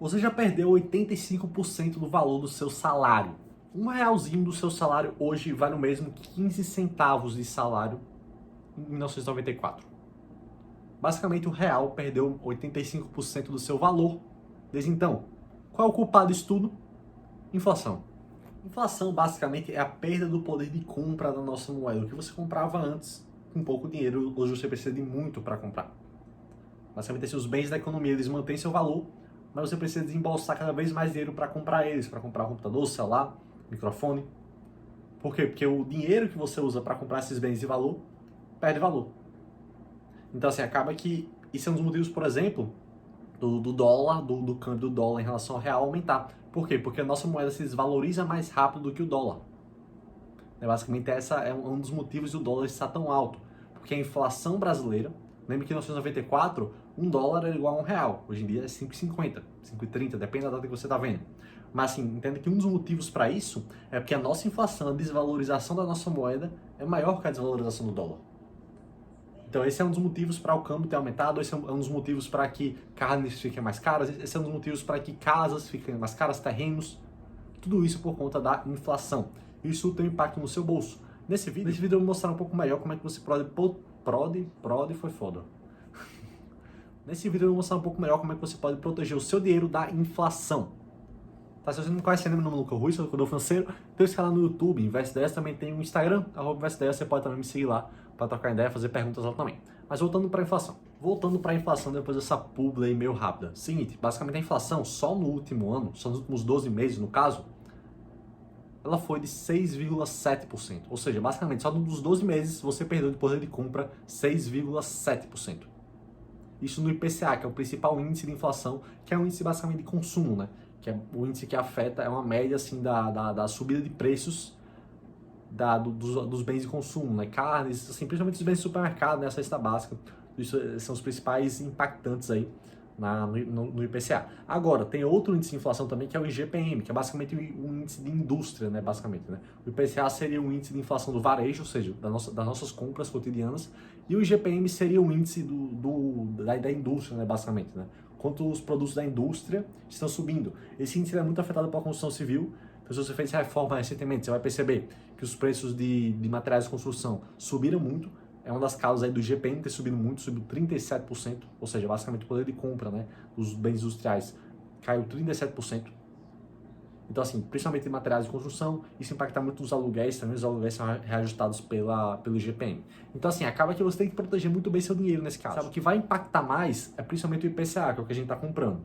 Você já perdeu 85% do valor do seu salário. Um realzinho do seu salário hoje vale o mesmo que 15 centavos de salário em 1994. Basicamente, o real perdeu 85% do seu valor desde então. Qual é o culpado disso tudo? Inflação. Inflação, basicamente, é a perda do poder de compra da nossa moeda. O que você comprava antes com pouco dinheiro, hoje você precisa de muito para comprar. Basicamente, assim, os bens da economia, eles mantêm seu valor, mas você precisa desembolsar cada vez mais dinheiro para comprar eles, para comprar computador, celular, microfone. Por quê? Porque o dinheiro que você usa para comprar esses bens de valor perde valor. Então, assim, acaba que isso é um dos motivos, por exemplo, do dólar, do câmbio do dólar em relação ao real aumentar. Por quê? Porque a nossa moeda se desvaloriza mais rápido do que o dólar. Basicamente, essa é um dos motivos do dólar estar tão alto. Porque a inflação brasileira, lembra que em 1994, um dólar era igual a um real. Hoje em dia é 5,50, 5,30, depende da data que você está vendo. Mas assim, entenda que um dos motivos para isso é porque a nossa inflação, a desvalorização da nossa moeda é maior que a desvalorização do dólar. Então esse é um dos motivos para o câmbio ter aumentado, esse é um dos motivos para que carnes fiquem mais caras, esse é um dos motivos para que casas fiquem mais caras, terrenos, tudo isso por conta da inflação. Isso tem um impacto no seu bolso. Nesse vídeo eu vou mostrar um pouco melhor como é que você pode foi foda. Nesse vídeo eu vou mostrar um pouco melhor como é que você pode proteger o seu dinheiro da inflação. Tá, se você não conhece ainda, meu nome é Lucas Ruiz, sou educador financeiro, tem esse canal no YouTube, Invest10, também tem um Instagram, @Invest10, você pode também me seguir lá para trocar ideia, fazer perguntas lá também. Mas voltando para a inflação. Voltando para a inflação depois dessa publi aí meio rápida. Seguinte, basicamente a inflação só no último ano, só nos últimos 12 meses no caso, ela foi de 6,7%. Ou seja, basicamente só nos 12 meses você perdeu de poder de compra 6,7%. Isso no IPCA, que é o principal índice de inflação, que é um índice basicamente de consumo, né? Que é o índice que afeta, é uma média assim da subida de preços dos bens de consumo, né? Carnes, assim, principalmente os bens de supermercado, né? A cesta básica, isso são os principais impactantes aí no IPCA. Agora, tem outro índice de inflação também, que é o IGPM, que é basicamente um índice de indústria, né? Basicamente, né? O IPCA seria um índice de inflação do varejo, ou seja, das nossas compras cotidianas, e o IGPM seria o índice da indústria, né? Basicamente, né? Quanto os produtos da indústria estão subindo. Esse índice é muito afetado pela construção civil. Então, se você fez reforma recentemente, você vai perceber que os preços de materiais de construção subiram muito. É uma das causas aí do IGPM ter subido muito, subiu 37%, ou seja, basicamente o poder de compra, né, dos bens industriais caiu 37%. Então, assim, principalmente em materiais de construção, isso impacta muito nos aluguéis, também os aluguéis são reajustados pelo IGPM. Então, assim, acaba que você tem que proteger muito bem seu dinheiro nesse caso. Sabe, o que vai impactar mais é principalmente o IPCA, que é o que a gente está comprando.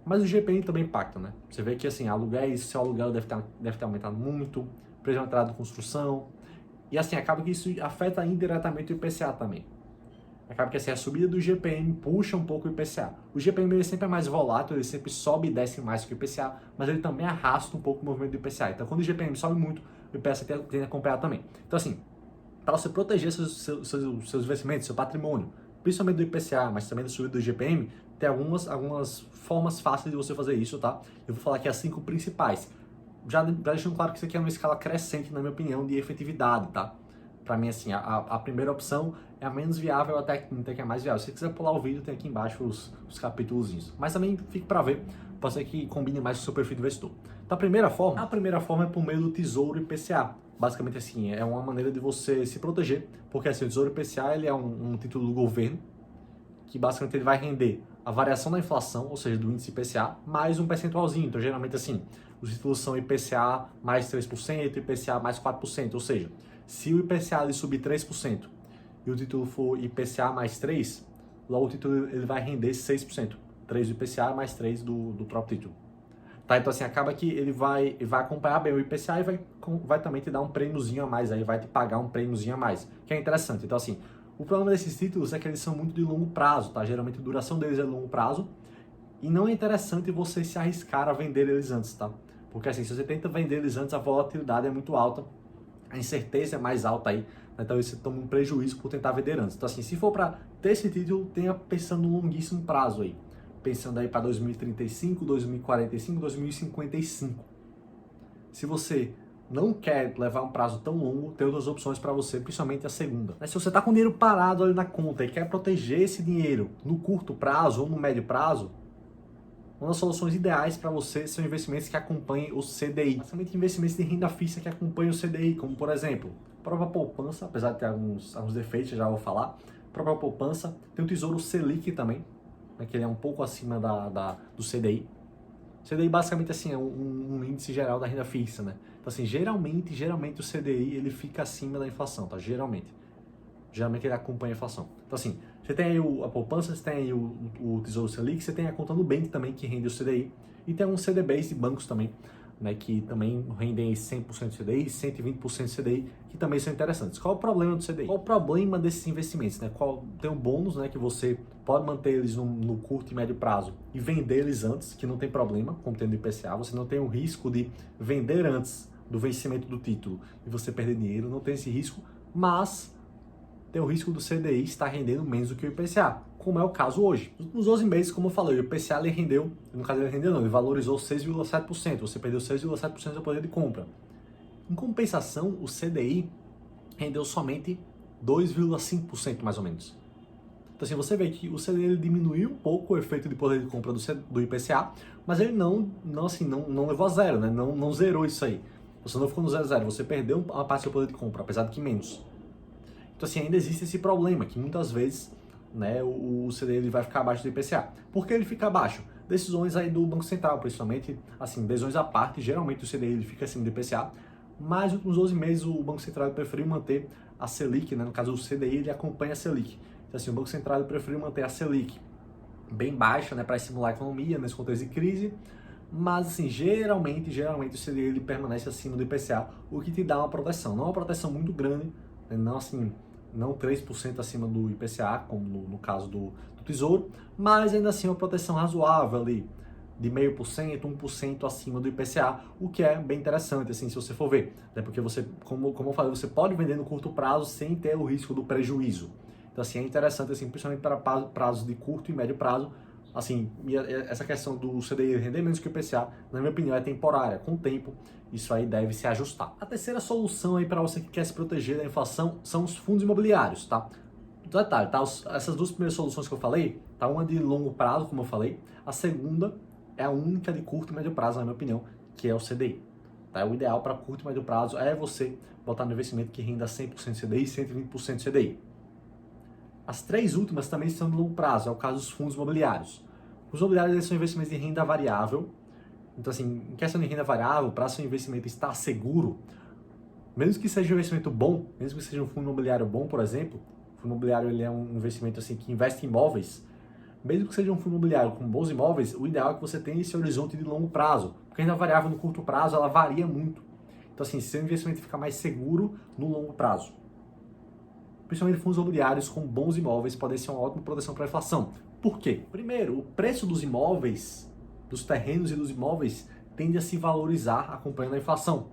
Mas o IGPM também impacta, né? Você vê que, assim, aluguéis, seu aluguel deve ter aumentado muito, preço de material de construção, e assim, acaba que isso afeta indiretamente o IPCA também. Acaba que assim, a subida do IGPM puxa um pouco o IPCA. O IGPM ele sempre é mais volátil, ele sempre sobe e desce mais que o IPCA, mas ele também arrasta um pouco o movimento do IPCA. Então quando o IGPM sobe muito, o IPCA tende a acompanhar também. Então assim, para você proteger seus investimentos, seu patrimônio, principalmente do IPCA, mas também da subida do IGPM, tem algumas formas fáceis de você fazer isso, tá? Eu vou falar aqui as 5 principais. Já deixando claro que isso aqui é uma escala crescente, na minha opinião, de efetividade, tá? Pra mim, assim, a primeira opção é a menos viável, até a quinta que é a mais viável. Se você quiser pular o vídeo, tem aqui embaixo os capítulos. Mas também fique pra ver, pode ser que combine mais com o seu perfil de investidor. Então, a primeira forma é por meio do Tesouro IPCA. Basicamente, assim, é uma maneira de você se proteger, porque assim, o Tesouro IPCA ele é um título do governo, que basicamente ele vai render a variação da inflação, ou seja, do índice IPCA, mais um percentualzinho. Então, geralmente, assim, os títulos são IPCA mais 3%, IPCA mais 4%. Ou seja, se o IPCA ele subir 3% e o título for IPCA mais 3%, logo o título ele vai render 6%. 3 do IPCA mais 3 do próprio título. Tá, então assim, acaba que ele vai acompanhar bem o IPCA e vai também te dar um prêmiozinho a mais, aí vai te pagar um prêmiozinho a mais, que é interessante. Então assim, o problema desses títulos é que eles são muito de longo prazo, tá? Geralmente a duração deles é de longo prazo e não é interessante você se arriscar a vender eles antes, tá? Porque assim, se você tenta vender eles antes, a volatilidade é muito alta, a incerteza é mais alta aí, né? Então você toma um prejuízo por tentar vender antes. Então assim, se for para ter esse título, tenha pensando no longuíssimo prazo aí. Pensando aí para 2035, 2045, 2055. Se você não quer levar um prazo tão longo, tem outras opções para você, principalmente a segunda. Mas se você está com dinheiro parado ali na conta e quer proteger esse dinheiro no curto prazo ou no médio prazo, uma das soluções ideais para você são investimentos que acompanhem o CDI. Basicamente, investimentos de renda fixa que acompanham o CDI, como por exemplo, a própria poupança, apesar de ter alguns defeitos, já vou falar, a própria poupança, tem o Tesouro Selic também, né, que ele é um pouco acima do CDI. O CDI basicamente assim, é um índice geral da renda fixa, né? Então assim, geralmente o CDI ele fica acima da inflação, tá? Geralmente ele acompanha a inflação. Então assim, você tem aí a poupança, você tem aí o Tesouro Selic, você tem a conta Nubank também, que rende o CDI, e tem alguns CDBs de bancos também, né, que também rendem 100% CDI, 120% CDI, que também são interessantes. Qual é o problema do CDI? Qual é o problema desses investimentos? Né? Tem um bônus, né, que você pode manter eles no curto e médio prazo e vender eles antes, que não tem problema, como tem no IPCA, você não tem o risco de vender antes do vencimento do título e você perder dinheiro, não tem esse risco, mas tem o risco do CDI estar rendendo menos do que o IPCA, como é o caso hoje. Nos últimos 12 meses, como eu falei, o IPCA ele rendeu, no caso ele rendeu não, ele valorizou 6,7%, você perdeu 6,7% do poder de compra. Em compensação, o CDI rendeu somente 2,5% mais ou menos. Então assim, você vê que o CDI ele diminuiu um pouco o efeito de poder de compra do IPCA, mas ele não levou a zero, né? Não zerou isso aí. Você não ficou no 0,0, você perdeu uma parte do seu poder de compra, apesar de que menos. Então assim, ainda existe esse problema, que muitas vezes, né, o CDI ele vai ficar abaixo do IPCA. Por que ele fica abaixo? Decisões aí do Banco Central, principalmente, assim, decisões à parte, geralmente o CDI ele fica acima do IPCA, mas nos últimos 12 meses o Banco Central preferiu manter a Selic, né, no caso o CDI ele acompanha a Selic. Então assim, o Banco Central preferiu manter a Selic bem baixa, né, para estimular a economia nesse contexto de crise, mas assim, geralmente o CDI ele permanece acima do IPCA, o que te dá uma proteção, não uma proteção muito grande, né, não assim, não 3% acima do IPCA, como no caso do Tesouro, mas ainda assim uma proteção razoável ali, de 0,5%, 1% acima do IPCA, o que é bem interessante, assim, se você for ver, né? Porque você, como eu falei, você pode vender no curto prazo sem ter o risco do prejuízo. Então, assim, é interessante, assim, principalmente para prazos de curto e médio prazo, assim, essa questão do CDI render menos que o IPCA, na minha opinião, é temporária. Com o tempo, isso aí deve se ajustar. A terceira solução aí para você que quer se proteger da inflação são os fundos imobiliários, tá? Detalhe, tá? Essas duas primeiras soluções que eu falei, tá? Uma de longo prazo, como eu falei, a segunda é a única de curto e médio prazo, na minha opinião, que é o CDI. Tá? O ideal para curto e médio prazo é você botar no investimento que renda 100% CDI e 120% CDI. As três últimas também são de longo prazo, é o caso dos fundos imobiliários. Os imobiliários eles são investimentos de renda variável. Então, assim, em questão de renda variável, para seu investimento estar seguro, mesmo que seja um investimento bom, mesmo que seja um fundo imobiliário bom, por exemplo, o fundo imobiliário ele é um investimento assim, que investe em imóveis, mesmo que seja um fundo imobiliário com bons imóveis, o ideal é que você tenha esse horizonte de longo prazo, porque a renda variável no curto prazo, ela varia muito. Então, assim, seu investimento fica mais seguro no longo prazo. Principalmente fundos imobiliários com bons imóveis podem ser uma ótima proteção para a inflação. Por quê? Primeiro, o preço dos imóveis, dos terrenos e dos imóveis, tende a se valorizar acompanhando a inflação.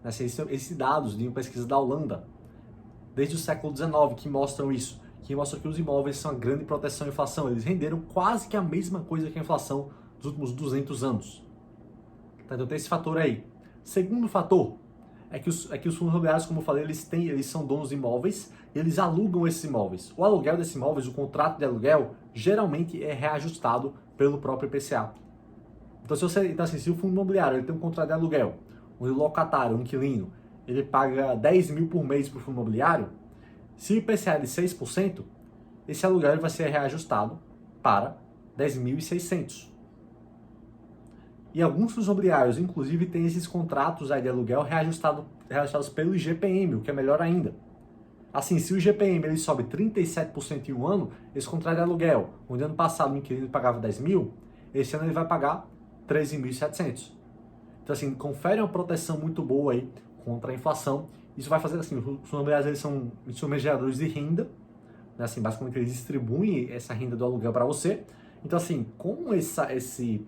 Esses dados de uma pesquisa da Holanda, desde o século XIX, que mostram isso, que mostram que os imóveis são uma grande proteção à inflação. Eles renderam quase que a mesma coisa que a inflação dos últimos 200 anos. Então tem esse fator aí. Segundo fator, é que os fundos imobiliários, como eu falei, eles são donos de imóveis e eles alugam esses imóveis. O aluguel desses imóveis, o contrato de aluguel, geralmente é reajustado pelo próprio IPCA. Então, se o fundo imobiliário ele tem um contrato de aluguel, onde o locatário, o inquilino, ele paga 10 mil por mês para o fundo imobiliário, se o IPCA é de 6%, esse aluguel ele vai ser reajustado para 10.600. E alguns fundos imobiliários, inclusive, têm esses contratos aí de aluguel reajustados pelo IGPM, o que é melhor ainda. Assim, se o IGPM ele sobe 37% em um ano, esse contrato de aluguel, onde ano passado o inquilino pagava 10 mil, esse ano ele vai pagar 13.700. Então, assim, confere uma proteção muito boa aí contra a inflação. Isso vai fazer assim, os fundos imobiliários eles são geradores de renda, né? Assim, basicamente eles distribuem essa renda do aluguel para você. Então, assim, com esse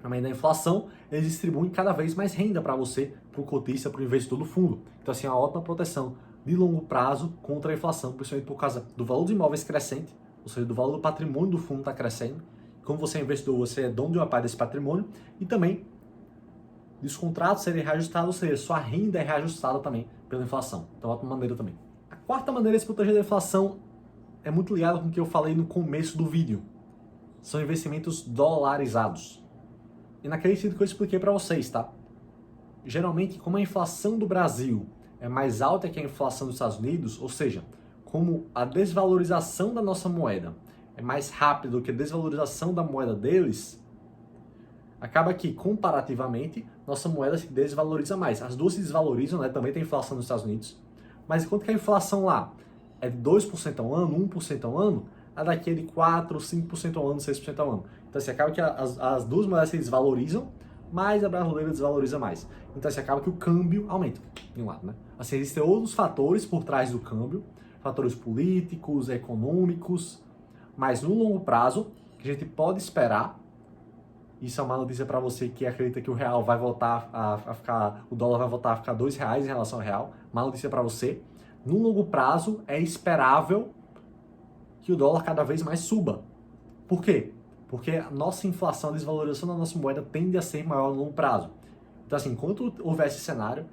aumento da inflação, eles distribuem cada vez mais renda para você, para o cotista, para o investidor do fundo. Então, assim, é uma ótima proteção de longo prazo contra a inflação, principalmente por causa do valor dos imóveis crescente, ou seja, do valor do patrimônio do fundo está crescendo. Como você é investidor, você é dono de uma parte desse patrimônio e também dos contratos serem reajustados, ou seja, sua renda é reajustada também pela inflação. Então, é uma ótima maneira também. A quarta maneira de se proteger da inflação é muito ligada com o que eu falei no começo do vídeo. São investimentos dolarizados. E naquele sentido que eu expliquei para vocês, tá? Geralmente, como a inflação do Brasil é mais alta que a inflação dos Estados Unidos, ou seja, como a desvalorização da nossa moeda é mais rápida do que a desvalorização da moeda deles, acaba que, comparativamente, nossa moeda se desvaloriza mais. As duas se desvalorizam, né? Também tem inflação nos Estados Unidos. Mas enquanto que a inflação lá é de 2% ao ano, 1% ao ano, a daqui é de 4%, 5% ao ano, 6% ao ano. Então, assim, acaba que as duas moedas se desvalorizam, mas a brasileira desvaloriza mais. Então, assim, acaba que o câmbio aumenta, de um lado, né? Assim, existem outros fatores por trás do câmbio, fatores políticos, econômicos, mas no longo prazo, que a gente pode esperar, isso é uma notícia para você que acredita que o real vai voltar a ficar, o dólar vai voltar a ficar R$ 2 em relação ao real, uma notícia para você, no longo prazo é esperável que o dólar cada vez mais suba. Por quê? Porque a nossa inflação, a desvalorização da nossa moeda tende a ser maior no longo prazo. Então, assim, enquanto houver esse cenário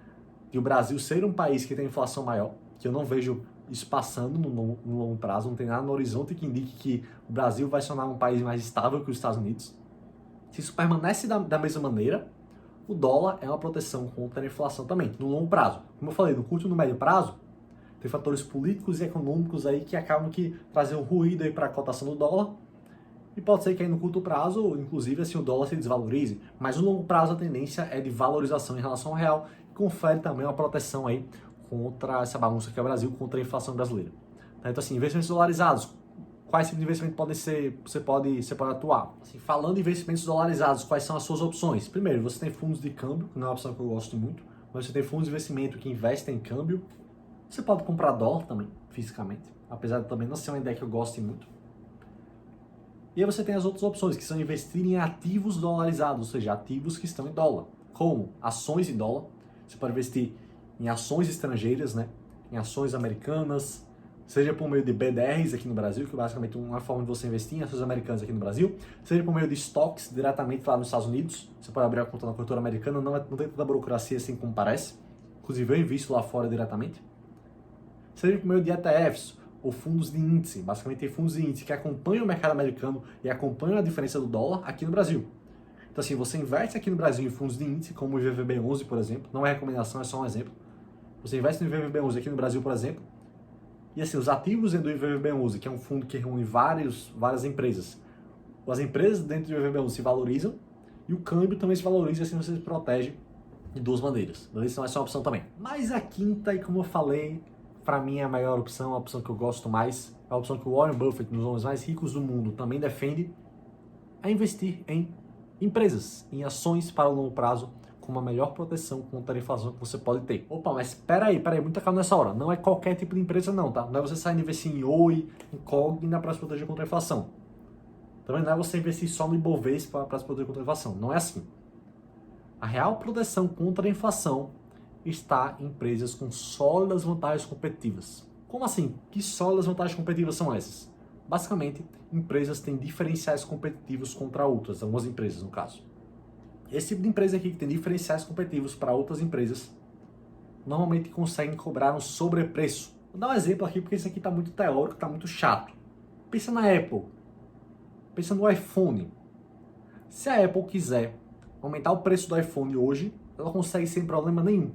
de o Brasil ser um país que tem inflação maior, que eu não vejo isso passando no longo prazo, não tem nada no horizonte que indique que o Brasil vai se tornar um país mais estável que os Estados Unidos. Se isso permanece da mesma maneira, o dólar é uma proteção contra a inflação também, no longo prazo. Como eu falei, no curto e no médio prazo, tem fatores políticos e econômicos aí que acabam que trazem um ruído aí para a cotação do dólar. E pode ser que aí no curto prazo, inclusive, assim, o dólar se desvalorize. Mas no longo prazo a tendência é de valorização em relação ao real e confere também uma proteção aí contra essa bagunça que é o Brasil, contra a inflação brasileira. Então, assim, investimentos dolarizados, quais tipos de investimento podem ser, você pode atuar? Assim, falando em investimentos dolarizados, quais são as suas opções? Primeiro, você tem fundos de câmbio, que não é uma opção que eu gosto muito, mas você tem fundos de investimento que investem em câmbio. Você pode comprar dólar também, fisicamente, apesar de também não ser uma ideia que eu goste muito. E aí você tem as outras opções, que são investir em ativos dolarizados, ou seja, ativos que estão em dólar, como ações em dólar. Você pode investir em ações estrangeiras, né? Em ações americanas, seja por meio de BDRs aqui no Brasil, que é basicamente uma forma de você investir em ações americanas aqui no Brasil, seja por meio de estoques diretamente lá nos Estados Unidos. Você pode abrir a conta na corretora americana, não tem tanta burocracia assim como parece. Inclusive eu invisto lá fora diretamente. Seja por meio de ETFs, ou fundos de índice. Basicamente tem fundos de índice que acompanham o mercado americano e acompanham a diferença do dólar aqui no Brasil. Então assim, você investe aqui no Brasil em fundos de índice, como o IVVB11, por exemplo. Não é recomendação, é só um exemplo. Você investe no IVVB11 aqui no Brasil, por exemplo. E assim, os ativos dentro do IVVB11, que é um fundo que reúne várias empresas. As empresas dentro do IVVB11 se valorizam e o câmbio também se valoriza, e assim você se protege de duas maneiras. Então essa é uma opção também. Mas a quinta, e como eu falei, para mim é a maior opção, a opção que eu gosto mais, a opção que o Warren Buffett, um dos homens mais ricos do mundo, também defende, é investir em empresas, em ações para o longo prazo, com uma melhor proteção contra a inflação que você pode ter. Opa, mas peraí, muita calma nessa hora. Não é qualquer tipo de empresa não, tá? Não é você sair e investir em Oi, em Cogna para se proteger contra a inflação. Também não é você investir só no Ibovespa para se proteger contra a inflação. Não é assim. A real proteção contra a inflação está em empresas com sólidas vantagens competitivas. Como assim? Que sólidas vantagens competitivas são essas? Basicamente, empresas têm diferenciais competitivos contra outras, algumas empresas no caso. Esse tipo de empresa aqui que tem diferenciais competitivos para outras empresas, normalmente conseguem cobrar um sobrepreço. Vou dar um exemplo aqui porque isso aqui está muito teórico, está muito chato. Pensa na Apple, pensa no iPhone. Se a Apple quiser aumentar o preço do iPhone hoje, ela consegue sem problema nenhum.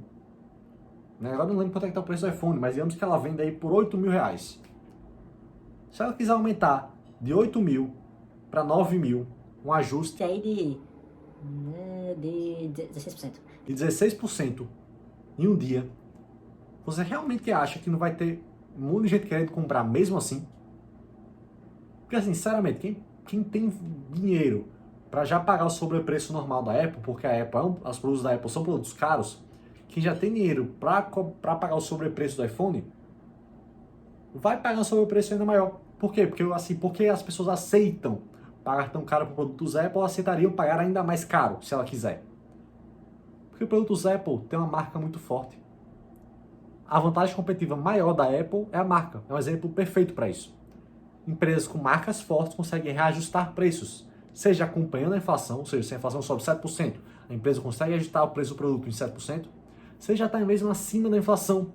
Agora não lembro quanto é que está o preço do iPhone, mas digamos que ela vende aí por R$8.000. Se ela quiser aumentar de 8.000 para 9.000, um ajuste aí de 16%. De 16% em um dia, você realmente acha que não vai ter um monte de gente querendo comprar mesmo assim? Porque assim, sinceramente, quem tem dinheiro para já pagar o sobrepreço normal da Apple, porque a Apple, os produtos da Apple são produtos caros, quem já tem dinheiro para pagar o sobrepreço do iPhone, vai pagar um sobrepreço ainda maior. Por quê? Porque as pessoas aceitam pagar tão caro por produtos Apple, aceitariam pagar ainda mais caro, se ela quiser. Porque o produtos Apple tem uma marca muito forte. A vantagem competitiva maior da Apple é a marca. É um exemplo perfeito para isso. Empresas com marcas fortes conseguem reajustar preços, seja acompanhando a inflação, ou seja, se a inflação sobe 7%, a empresa consegue ajustar o preço do produto em 7%, seja até mesmo acima da inflação.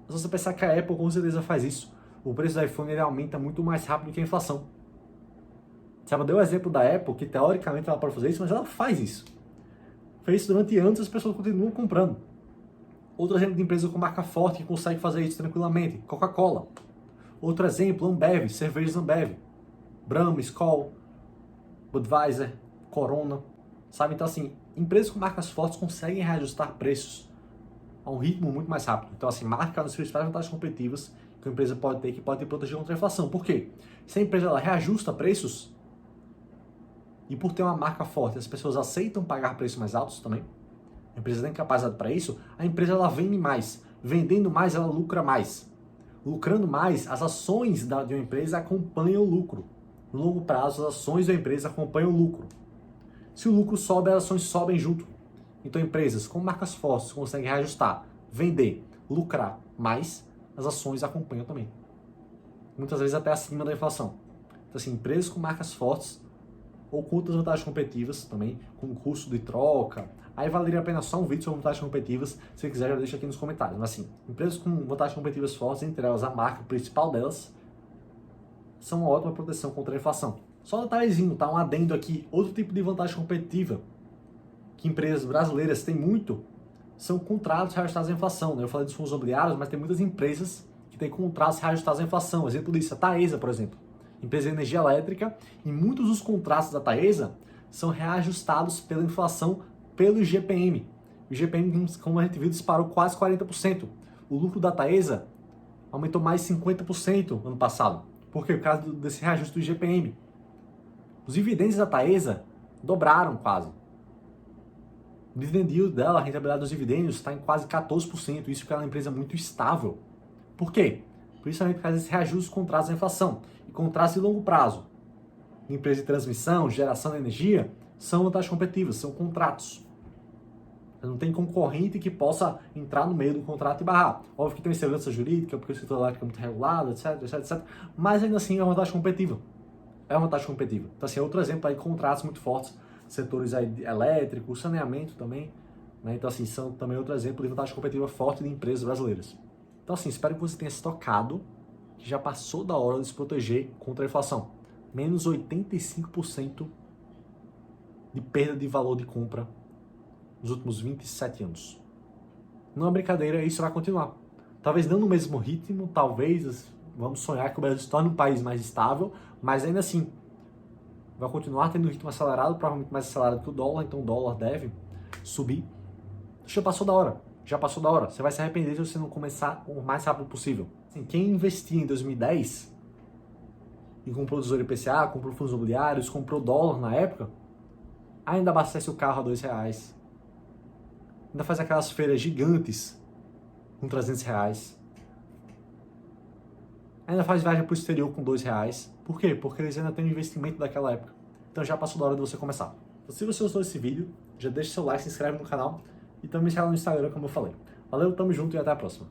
Se você pensar que a Apple com certeza faz isso, o preço do iPhone ele aumenta muito mais rápido que a inflação. Sabe, eu dei o exemplo da Apple, que teoricamente ela pode fazer isso, mas ela faz isso. Fez isso durante anos e as pessoas continuam comprando. Outro exemplo de empresa com marca forte que consegue fazer isso tranquilamente, Coca-Cola. Outro exemplo, Ambev, cervejas Ambev. Brahma, Skol, Budweiser, Corona. Sabe, então assim, empresas com marcas fortes conseguem reajustar preços a um ritmo muito mais rápido. Então assim, marca nas principais vantagens competitivas que a empresa pode ter, que pode te proteger contra a inflação. Por quê? Se a empresa ela reajusta preços, e por ter uma marca forte, as pessoas aceitam pagar preços mais altos também, a empresa tem capacidade para isso, a empresa ela vende mais. Vendendo mais, ela lucra mais. Lucrando mais, as ações de uma empresa acompanham o lucro. No longo prazo, as ações da empresa acompanham o lucro. Se o lucro sobe, as ações sobem junto. Então, empresas com marcas fortes conseguem reajustar, vender, lucrar mais, as ações acompanham também. Muitas vezes até acima da inflação. Então, assim, empresas com marcas fortes ou com outras vantagens competitivas também, com custo de troca. Aí valeria a pena só um vídeo sobre vantagens competitivas. Se quiser, já deixa aqui nos comentários. Mas assim, empresas com vantagens competitivas fortes, entre elas a marca principal delas, são uma ótima proteção contra a inflação. Só um detalhezinho, tá? Um adendo aqui. Outro tipo de vantagem competitiva que empresas brasileiras têm muito são contratos reajustados à inflação, né? Eu falei dos fundos imobiliários, mas tem muitas empresas que têm contratos reajustados à inflação. Exemplo disso, a Taesa, por exemplo. Empresa de energia elétrica, e muitos dos contratos da Taesa são reajustados pela inflação pelo IGPM. O IGPM, como a gente viu, disparou quase 40%. O lucro da Taesa aumentou mais 50% no ano passado. Por quê? Por causa desse reajuste do IGPM. Os dividendos da Taesa dobraram quase. O dividend yield dela, a rentabilidade dos dividendos, está em quase 14%. Isso porque ela é uma empresa muito estável. Por quê? Principalmente por causa desse reajuste dos contratos da inflação. E contratos de longo prazo, empresa de transmissão, geração de energia, são vantagens competitivas, são contratos. Não tem concorrente que possa entrar no meio do contrato e barrar. Óbvio que tem insegurança jurídica, porque o setor elétrico é muito regulado, etc, etc, etc. Mas ainda assim é uma vantagem competitiva. É uma vantagem competitiva. Então, assim, é outro exemplo aí, contratos muito fortes, setores aí elétrico, saneamento também. Né? Então, assim, são também outro exemplo de vantagem competitiva forte de empresas brasileiras. Então, assim, espero que você tenha se tocado que já passou da hora de se proteger contra a inflação. Menos 85% de perda de valor de compra nos últimos 27 anos. Não é brincadeira, isso vai continuar. Talvez não no mesmo ritmo, talvez vamos sonhar que o Brasil se torne um país mais estável, mas ainda assim vai continuar tendo um ritmo acelerado, provavelmente mais acelerado que o dólar, então o dólar deve subir. Já passou da hora, já passou da hora. Você vai se arrepender se você não começar o mais rápido possível. Assim, quem investia em 2010 e comprou Tesouro IPCA, comprou fundos imobiliários, comprou dólar na época, ainda abastece o carro a R$2, ainda faz aquelas feiras gigantes com R$300, ainda faz viagem para o exterior com R$2. Por quê? Porque eles ainda têm um investimento daquela época. Então já passou da hora de você começar. Então, se você gostou desse vídeo, já deixa seu like, se inscreve no canal e também me segue no Instagram, como eu falei. Valeu, tamo junto e até a próxima.